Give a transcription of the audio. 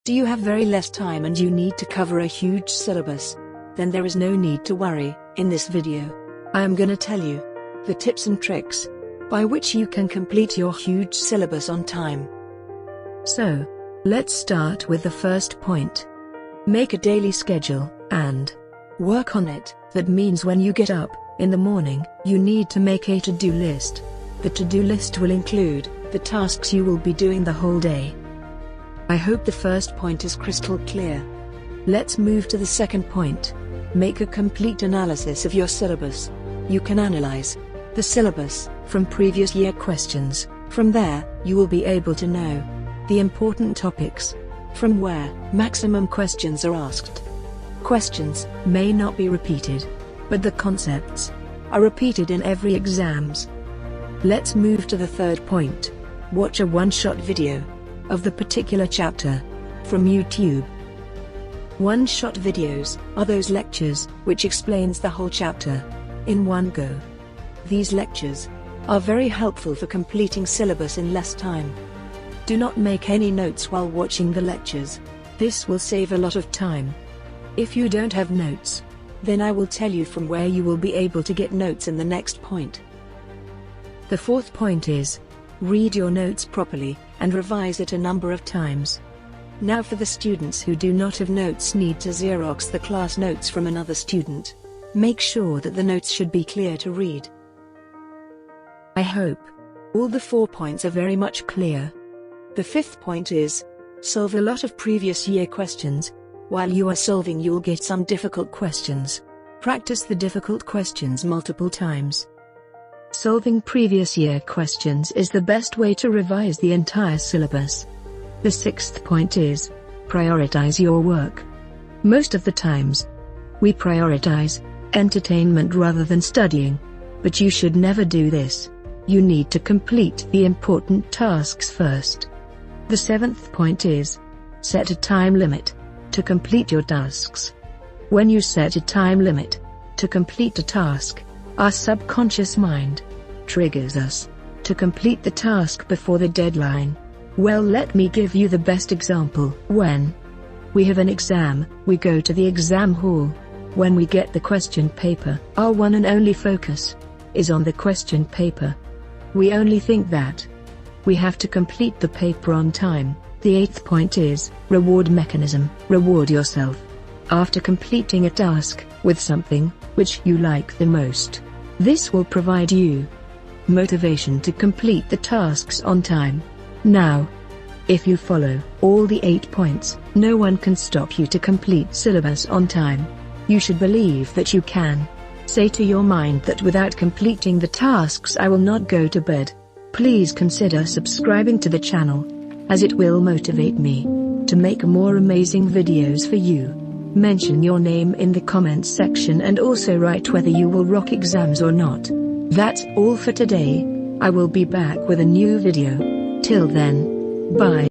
Do you have very less time and you need to cover a huge syllabus? Then there is no need to worry. In this video, I am gonna tell you the tips and tricks by which you can complete your huge syllabus on time. So, let's start with the first point. Make a daily schedule, and work on it. That means when you get up in the morning, you need to make a to-do list. The to-do list will include the tasks you will be doing the whole day. I hope the first point is crystal clear. Let's move to the second point. Make a complete analysis of your syllabus. You can analyze the syllabus from previous year questions. From there, you will be able to know the important topics from where maximum questions are asked. Questions may not be repeated, but the concepts are repeated in every exams. Let's move to the third point. Watch a one-shot video of the particular chapter from YouTube. One-shot videos are those lectures which explains the whole chapter in one go. These lectures are very helpful for completing syllabus in less time. Do not make any notes while watching the lectures. This will save a lot of time. If you don't have notes, then I will tell you from where you will be able to get notes in the next point. The fourth point is, read your notes properly and revise it a number of times. Now for the students who do not have notes need to Xerox the class notes from another student. Make sure that the notes should be clear to read. I hope all the 4 points are very much clear. The fifth point is, solve a lot of previous year questions. While you are solving, you'll get some difficult questions. Practice the difficult questions multiple times. Solving previous year questions is the best way to revise the entire syllabus. The sixth point is, prioritize your work. Most of the times, we prioritize entertainment rather than studying. But you should never do this. You need to complete the important tasks first. The seventh point is, set a time limit to complete your tasks. When you set a time limit to complete a task, our subconscious mind triggers us to complete the task before the deadline. Well, let me give you the best example. When we have an exam, we go to the exam hall. When we get the question paper, our one and only focus is on the question paper. We only think that we have to complete the paper on time. The eighth point is, reward mechanism. Reward yourself after completing a task with something which you like the most. This will provide you motivation to complete the tasks on time. Now, if you follow all the 8 points, no one can stop you to complete syllabus on time. You should believe that you can. Say to your mind that without completing the tasks I will not go to bed. Please consider subscribing to the channel, as it will motivate me to make more amazing videos for you. Mention your name in the comments section and also write whether you will rock exams or not. That's all for today. I will be back with a new video. Till then, bye.